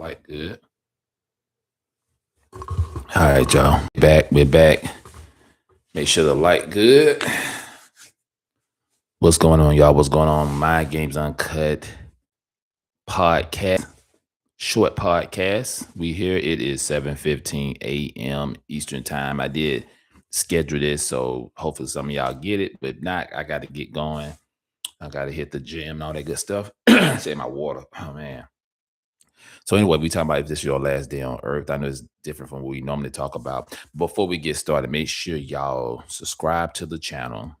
Like good. All right, y'all. Back. We're back. Make sure the light good. What's going on, y'all? What's going on? My Games Uncut podcast, short podcast. We here. It is 7:15 a.m. Eastern time. I did schedule this, so hopefully some of y'all get it. But if not, I got to get going. I got to hit the gym and all that good stuff. Say my water. Oh man. So anyway, we talking about if this is your last day on earth. I know it's different from what we normally talk about. Before we get started, make sure y'all subscribe to the channel.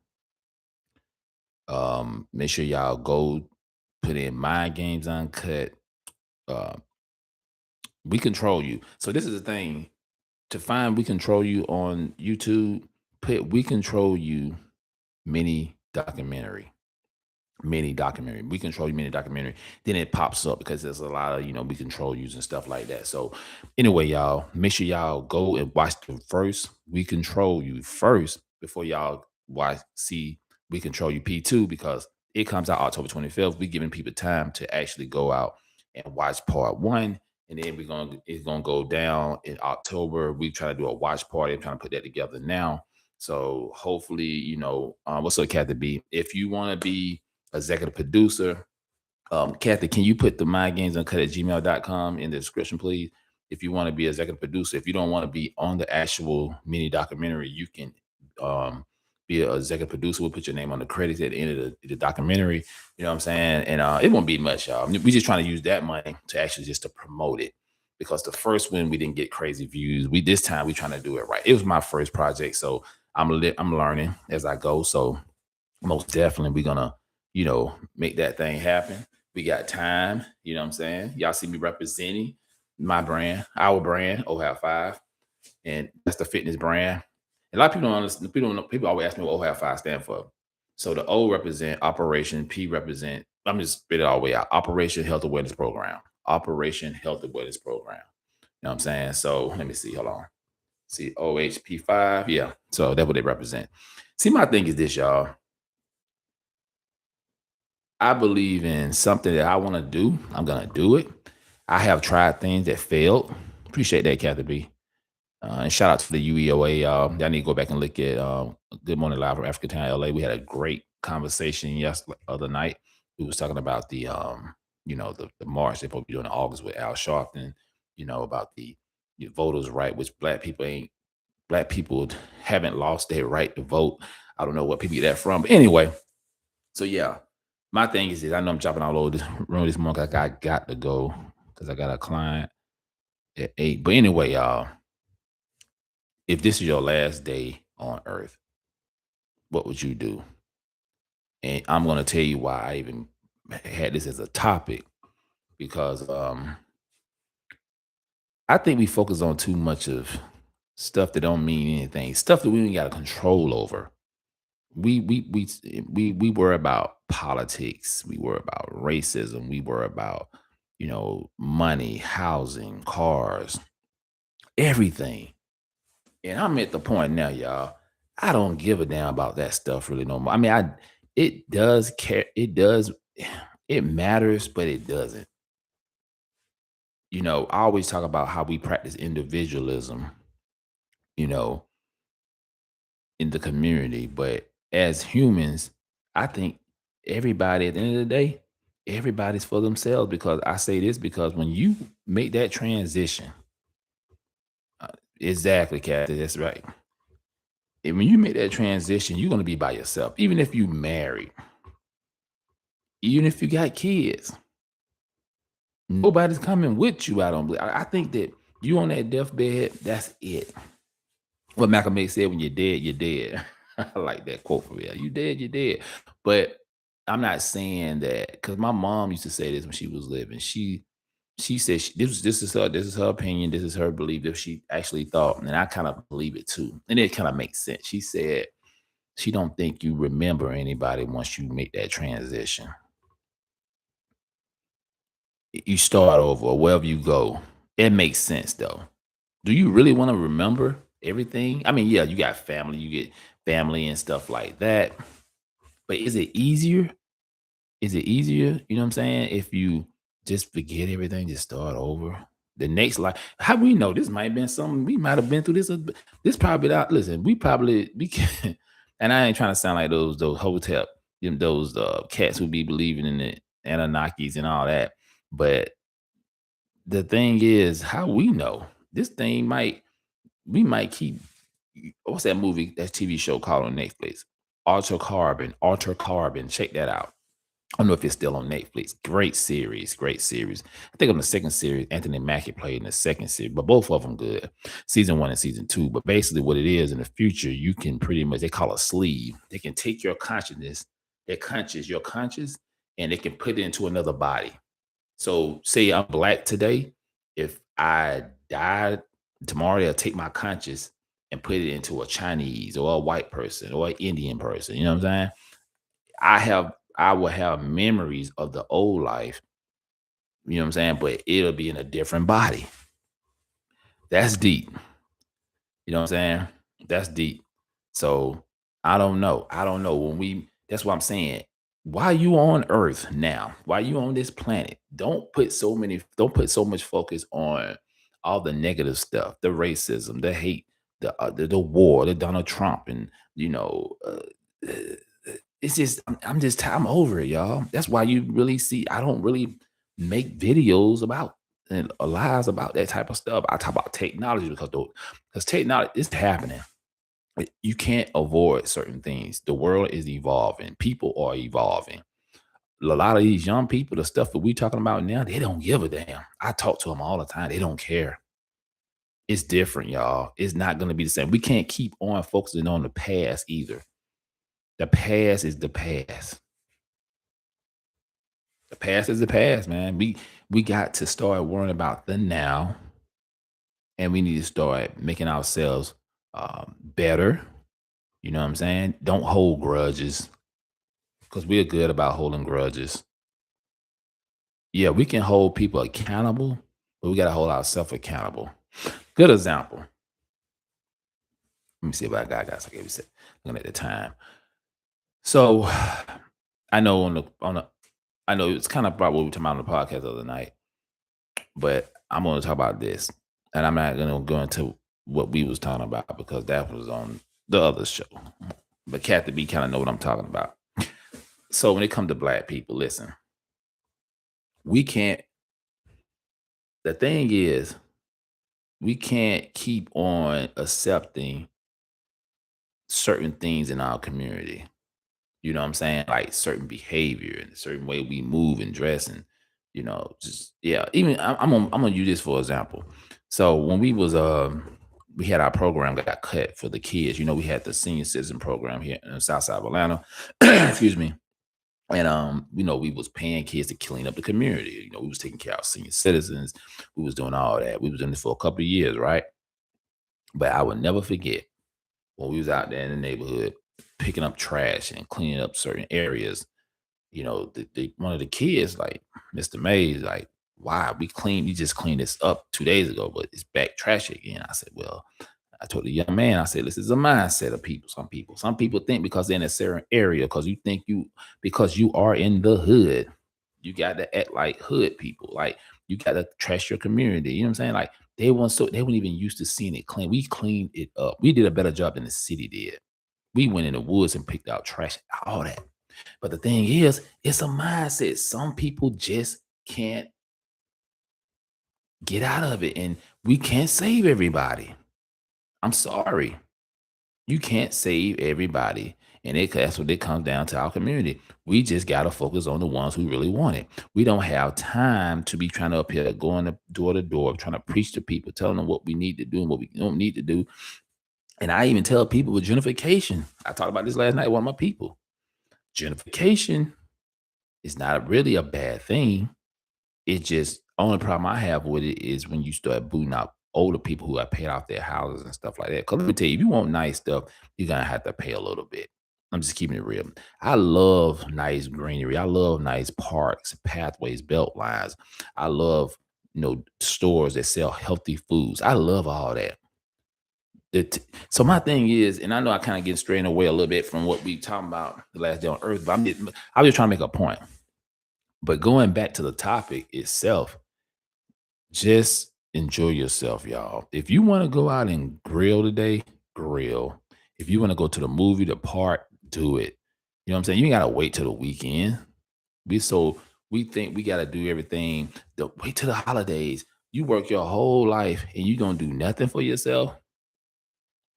Make sure y'all go put in My Games Uncut. Uh, we control you. So this is the thing. To find We Control You on YouTube, put We Control You mini documentary. Mini documentary. We Control You mini documentary. Then it pops up because there's a lot of, we control yous and stuff like that. So anyway, y'all, make sure y'all go and watch the first We Control You first before y'all see We Control You P2, because it comes out October 25th. We giving people time to actually go out and watch part one. And then it's gonna go down in October. We try to do a watch party. I'm trying to put that together now. So hopefully, what's up, Kathy B? If you want to be executive producer. Kathy, can you put the mygamesuncut@gmail.com in the description, please? If you want to be executive producer, if you don't want to be on the actual mini documentary, you can be an executive producer. We'll put your name on the credits at the end of the documentary. You know what I'm saying? And it won't be much, y'all. We just trying to use that money to actually just to promote it. Because the first one we didn't get crazy views. This time we trying to do it right. It was my first project, so I'm learning as I go. So most definitely we're gonna make that thing happen. We got time, you know what I'm saying? Y'all see me representing my brand, our brand, OHAV 5, and that's the fitness brand. A lot of people don't understand. People always ask me what OHAV 5 stand for. So the O represent operation, P represent, I'm just spit it all the way out. Operation Health Awareness Program. Operation Health Awareness Program. You know what I'm saying? So let me see, hold on. See, OHP5, yeah. So that's what they represent. See, my thing is this, y'all. I believe in something that I want to do. I'm going to do it. I have tried things that failed. Appreciate that, Kathy B. And shout out to the UEOA. Y'all need to go back and look at Good Morning Live from Africa Town, LA. We had a great conversation other night. We was talking about the the march they're supposed to be doing in August with Al Sharpton, about the voters' right, which black people haven't lost their right to vote. I don't know what people get that from. But anyway, so yeah. My thing is I know I'm jumping all over this room this morning. Like I got to go because I got a client at 8. But anyway, y'all, if this is your last day on earth, what would you do? And I'm going to tell you why I even had this as a topic, because I think we focus on too much of stuff that don't mean anything, stuff that we ain't got control over. We worry about politics, we worry about racism, we worry about money, housing, cars, everything. And I'm at the point now, y'all, I don't give a damn about that stuff really no more. I mean, it does care, it matters, but it doesn't. I always talk about how we practice individualism, you know in the community. But as humans, I think everybody at the end of the day, everybody's for themselves. Because I say this because when you make that transition, uh, exactly, Kathy, that's right. And when you make that transition, you're gonna be by yourself. Even if you married, even if you got kids, nobody's coming with you. I don't believe. I think that you on that deathbed, that's it. What Malcolm X said, when you're dead, you're dead. I like that quote for real. You dead, you're dead. But I'm not saying that, because my mom used to say this when she was living. She said this is her opinion, this is her belief, if she actually thought, and I kind of believe it too. And it kind of makes sense. She said she don't think you remember anybody once you make that transition. You start over or wherever you go. It makes sense though. Do you really want to remember everything? I mean, yeah, you got family, you get family and stuff like that. But is it easier? Is it easier? You know what I'm saying? If you just forget everything, just start over. The next life. How we know this might have been something we might have been through this. This probably not. Listen, we can. And I ain't trying to sound like those hotel those cats who be believing in the Anunnakis and all that. But the thing is, how we know this thing might we might keep what's that movie, that TV show called on Netflix? Alter Carbon. Check that out. I don't know if it's still on Netflix. Great series, great series. I think on the second series, Anthony Mackie played in the second series, but both of them good. Season one and season two. But basically, what it is in the future, you can pretty much they call a sleeve. They can take your consciousness, your conscious, and they can put it into another body. So, say I'm black today. If I died tomorrow, they'll take my conscious and put it into a Chinese or a white person or an Indian person. You know what I'm saying? I will have memories of the old life, you know what I'm saying? But it'll be in a different body. That's deep. You know what I'm saying? That's deep. So I don't know. I don't know. That's what I'm saying. Why you on Earth now? Why you on this planet? Don't put so much focus on all the negative stuff, the racism, the hate, the war, the Donald Trump, and uh, it's just I'm over it, y'all. That's why you really see I don't really make videos about and lies about that type of stuff. I talk about technology because technology is happening. You can't avoid certain things. The world is evolving. People are evolving. A lot of these young people, the stuff that we talking about now, they don't give a damn. I talk to them all the time. They don't care. It's different, y'all. It's not going to be the same. We can't keep on focusing on the past either. The past is the past. The past is the past, man. We got to start worrying about the now, and we need to start making ourselves better. You know what I'm saying? Don't hold grudges because we're good about holding grudges. Yeah, we can hold people accountable, but we got to hold ourselves accountable. Good example. Let me see if I got guys. I gave you looking at the time. So I know I know it's kind of about what we were talking about on the podcast the other night, but I'm going to talk about this, and I'm not going to go into what we was talking about because that was on the other show. But Kathy B kind of know what I'm talking about. So when it comes to black people, listen, we can't. The thing is, we can't keep on accepting certain things in our community. You know what I'm saying? Like certain behavior and a certain way we move and dress and just yeah. Even I'm gonna use this for example. So when we had our program that got cut for the kids. We had the senior citizen program here in the south side of Atlanta. Excuse me. And we was paying kids to clean up the community. We was taking care of senior citizens. We was doing all that. We was doing this for a couple of years, right? But I would never forget when we was out there in the neighborhood picking up trash and cleaning up certain areas. One of the kids, like Mr. Mays, like, why we just cleaned this up 2 days ago, but it's back trash again. I said, well, I told the young man, I said, this is a mindset of people. Some people think because they're in a certain area, because you are in the hood, you got to act like hood people. Like you got to trash your community. You know what I'm saying? Like they weren't even used to seeing it clean. We cleaned it up. We did a better job than the city did. We went in the woods and picked out trash, all that. But the thing is, it's a mindset. Some people just can't get out of it, and we can't save everybody. I'm sorry. You can't save everybody. And that's what it comes down to our community. We just got to focus on the ones who really want it. We don't have time to be trying to up here going door to door, trying to preach to people, telling them what we need to do and what we don't need to do. And I even tell people with gentrification. I talked about this last night with one of my people. Gentrification is not really a bad thing. It just only problem I have with it is when you start booting out older people who have paid off their houses and stuff like that. Because let me tell you, if you want nice stuff, you're gonna have to pay a little bit. I'm just keeping it real. I love nice greenery. I love nice parks, pathways, belt lines. I love stores that sell healthy foods. I love all that. So my thing is, and I know I kind of get straying away a little bit from what we talking about the last day on Earth, but I'm just trying to make a point. But going back to the topic itself, just enjoy yourself, y'all. If you want to go out and grill today, grill. If you want to go to the movie, the park, do it. You know what I'm saying? You ain't gotta wait till the weekend. We so we think we gotta do everything. Wait till the holidays. You work your whole life and you don't do nothing for yourself.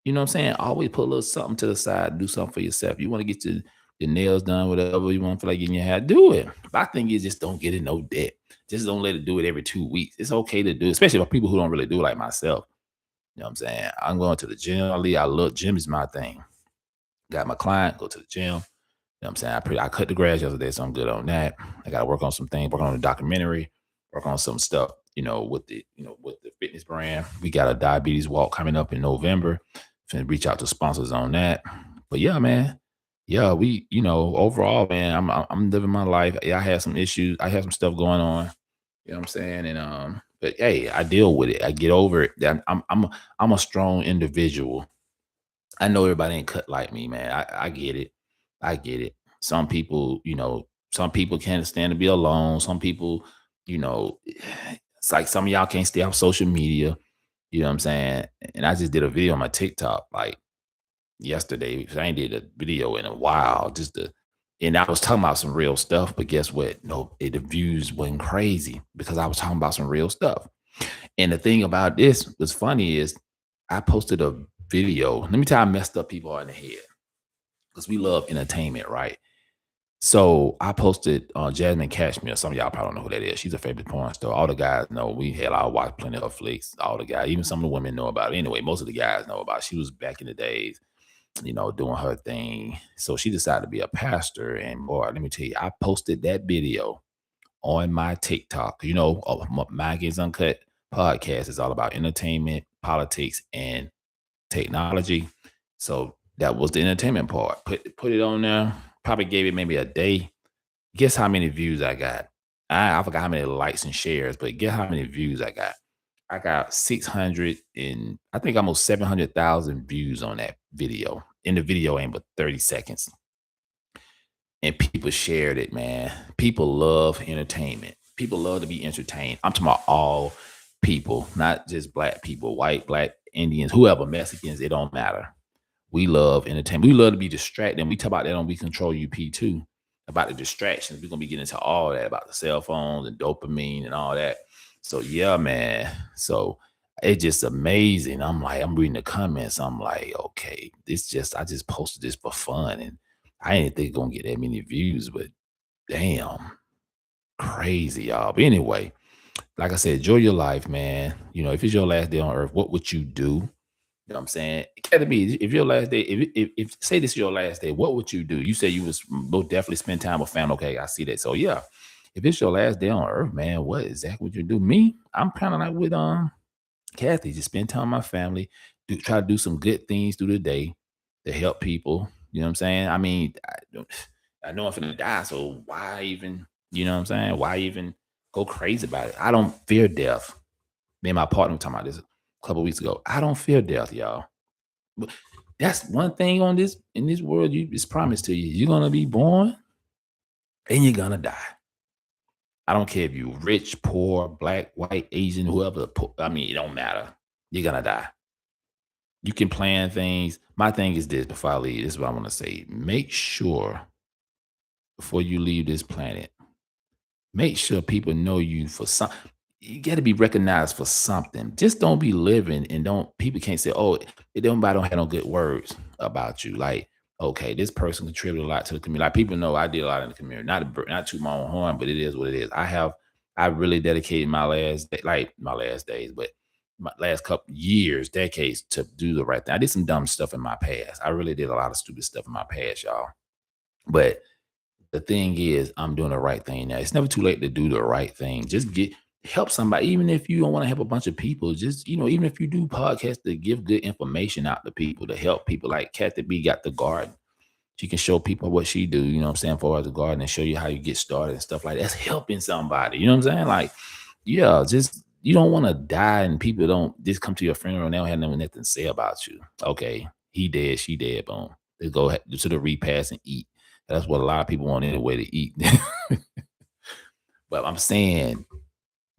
You know what I'm saying? Always put a little something to the side, do something for yourself. You want to get your nails done, whatever you want, feel like getting your hair, do it. My thing is just don't get in no debt. Just don't let it do it every 2 weeks. It's okay to do, especially for people who don't really do it like myself. You know what I'm saying? I'm going to the gym. I look, gym is my thing. Got my client, go to the gym. You know what I'm saying? I cut the grass yesterday, so I'm good on that. I gotta work on some things, work on the documentary, work on some stuff, with the fitness brand. We got a diabetes walk coming up in November. Finna reach out to sponsors on that. But yeah, man. Yeah, overall, man, I'm living my life. Yeah, I had some issues. I had some stuff going on. You know what I'm saying? And but hey, I deal with it. I get over it. I'm a strong individual. I know everybody ain't cut like me, man. I get it. I get it. Some people can't stand to be alone. Some people, it's like some of y'all can't stay off social media. You know what I'm saying? And I just did a video on my TikTok like yesterday because I ain't did a video in a while. And I was talking about some real stuff, but guess what? No, the views went crazy because I was talking about some real stuff. And the thing about this was funny is I posted a video. Let me tell you how messed up people are in the head because we love entertainment, right? So I posted Jasmine Cashmere. Some of y'all probably don't know who that is. She's a favorite porn star. All the guys know. We had I watched plenty of flicks. All the guys, even some of the women know about it. Anyway, most of the guys know about it. She was back in the days, doing her thing. So she decided to be a pastor. And boy, let me tell you, I posted that video on my TikTok. My Games Uncut podcast is all about entertainment, politics, and technology. So that was the entertainment part. Put it on there. Probably gave it maybe a day. Guess how many views I got? I forgot how many likes and shares, but guess how many views I got? I got 600 and I think almost 700,000 views on that video. And the video ain't but 30 seconds. And people shared it, man. People love entertainment. People love to be entertained. I'm talking about all people, not just black people, white, black, Indians, whoever, Mexicans, it don't matter. We love entertainment. We love to be distracted. And we talk about that on We Control UP too, about the distractions. We're gonna be getting into all that about the cell phones and dopamine and all that. So yeah, man. So it's just amazing. I'm reading the comments. I'm like, okay, I just posted this for fun. And I didn't think it's gonna get that many views, but damn, crazy, y'all. But anyway, like I said, enjoy your life, man. If it's your last day on earth, what would you do? You know what I'm saying? It gotta be if your last day, if say this is your last day, what would you do? You say you would most definitely spend time with family. Okay, I see that. So yeah, if it's your last day on earth, man, what exactly would you do? Me, I'm kind of like with Kathy, just spend time with my family, try to do some good things through the day to help people. You know what I'm saying? I mean, I know I'm finna die, so why even, you know what I'm saying? Why even go crazy about it? I don't fear death. Me and my partner were talking about this a couple weeks ago. I don't fear death, y'all. But that's one thing in this world, it's promised to you. You're gonna be born and you're gonna die. I don't care if you're rich, poor, black, white, Asian, whoever. I mean, it don't matter. You're gonna die. You can plan things. My thing is this before I leave, this is what I want to say. Make sure before you leave this planet, make sure people know you for some. You got to be recognized for something. Just don't be living and don't people can't say, oh, nobody don't have no good words about you. Like, okay, this person contributed a lot to the community. Like people know I did a lot in the community. Not to my own horn, but it is what it is. I really dedicated my last days, but my last couple years, decades to do the right thing. I did some dumb stuff in my past. I really did a lot of stupid stuff in my past, y'all. But the thing is, I'm doing the right thing now. It's never too late to do the right thing. Just help somebody, even if you don't want to help a bunch of people. Just even if you do podcasts to give good information out to people to help people. Like Kathy B got the garden. She can show people what she do. You know what I'm saying, for the garden and show you how you get started and stuff like that. That's helping somebody. You know what I'm saying? Like, yeah, just you don't want to die and people don't just come to your funeral and they don't have nothing to say about you. Okay, he dead, she dead, boom. They go to the repast and eat. That's what a lot of people want anyway to eat. But I'm saying,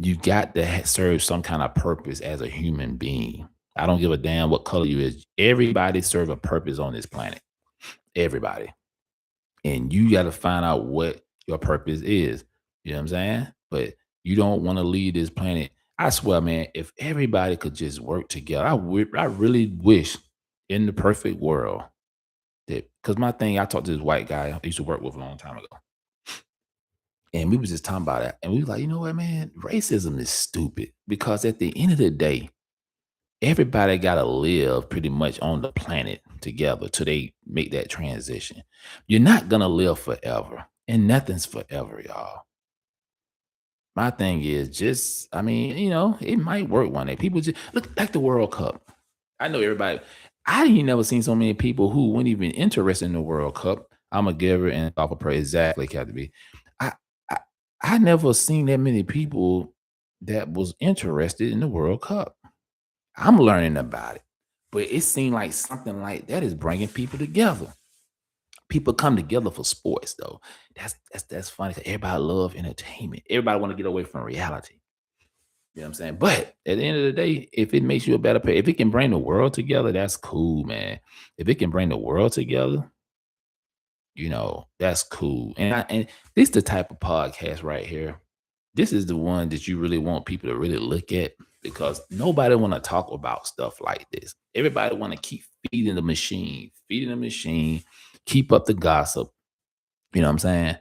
You got to serve some kind of purpose as a human being. I don't give a damn what color you is. Everybody serve a purpose on this planet. Everybody. And you got to find out what your purpose is. You know what I'm saying? But you don't want to leave this planet. I swear, man, if everybody could just work together, I really wish in the perfect world that, because my thing, I talked to this white guy I used to work with a long time ago. And we was just talking about it. And we was like, you know what, man? Racism is stupid because at the end of the day, everybody gotta live pretty much on the planet together till they make that transition. You're not gonna live forever, and nothing's forever, y'all. My thing is just, I mean, it might work one day. People just look like the World Cup. I know everybody. I ain't never seen so many people who weren't even interested in the World Cup. I'm a giver and off of praise. Exactly, Cat to be. I, I I never seen that many people that was interested in the World Cup. I'm learning about it, but it seemed like something like that is bringing people together. People come together for sports, though. That's funny. 'Cause everybody love entertainment. Everybody want to get away from reality. You know what I'm saying? But at the end of the day, if it makes you a better player, if it can bring the world together, that's cool, man. If it can bring the world together, that's cool. And this the type of podcast right here. This is the one that you really want people to really look at because nobody want to talk about stuff like this. Everybody want to keep feeding the machine, keep up the gossip. You know what I'm saying?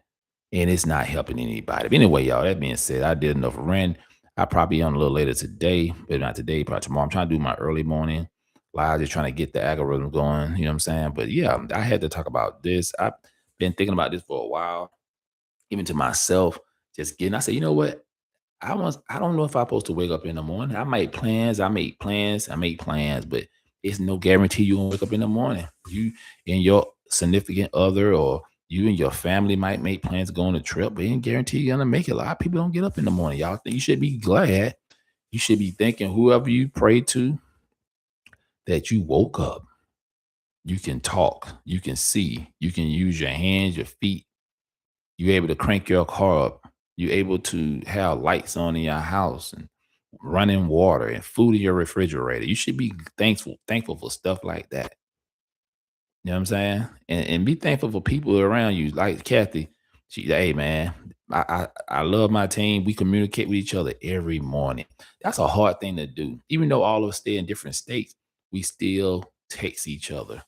And it's not helping anybody. But anyway, y'all, that being said, I did enough rant. I'll probably be on a little later today, but not today, probably tomorrow. I'm trying to do my early morning live, just trying to get the algorithm going. You know what I'm saying? But yeah, I had to talk about this. I've been thinking about this for a while, even to myself, I said, you know what? I don't know if I'm supposed to wake up in the morning. I make plans, but it's no guarantee you're gonna wake up in the morning. You and your significant other or you and your family might make plans to go on a trip, but it ain't guarantee you're gonna make it. A lot of people don't get up in the morning. Y'all think you should be glad. You should be thanking whoever you pray to that you woke up. You can talk, you can see, you can use your hands, your feet, you able to crank your car up. You able to have lights on in your house and running water and food in your refrigerator. You should be thankful for stuff like that. You know what I'm saying? And be thankful for people around you. Like Kathy, hey man, I love my team. We communicate with each other every morning. That's a hard thing to do. Even though all of us stay in different states, we still text each other.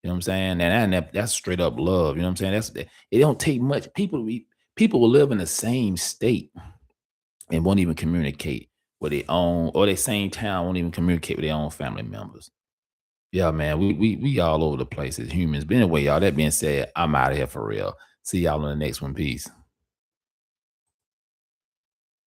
You know what I'm saying? That's straight up love. You know what I'm saying? It don't take much. People will live in the same state and won't even communicate with their own, or their same town won't even communicate with their own family members. Yeah, man, we all over the place as humans. But anyway, y'all, that being said, I'm out of here for real. See y'all in the next one. Peace.